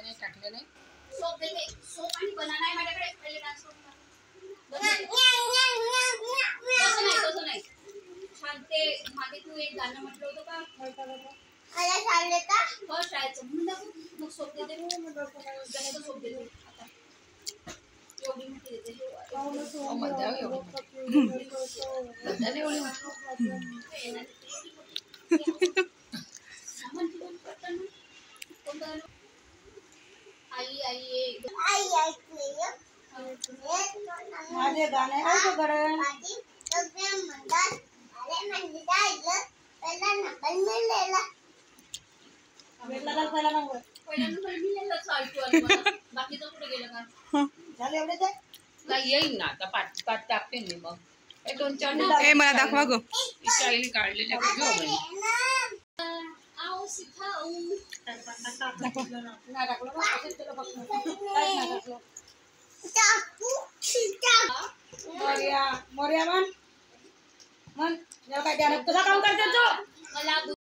टाकले नाही सोप देते सोप आणि बनाना आहे माझ्याकडे पहिले डान्स करून तसं नाही छान ते मागे तू एक गाणं म्हटलं होतं का मला शाळेत का हो शाळेचं म्हणून मग सोप देते गण्याचं सोप देते आता एवढी मोठी देते मध्या एवढी आई माझे गाणे ऐककडे बाकीचं कुठे गेलं का झाले एवढे ते नाही येईल ना आता पाठ टाकते मी मग हे 2-4 ए मला दाखवा गो स्टाईल काढलेले आओ सिखाऊ मोर्या मन मन जेव्हा काय तुझा काम करते तू मला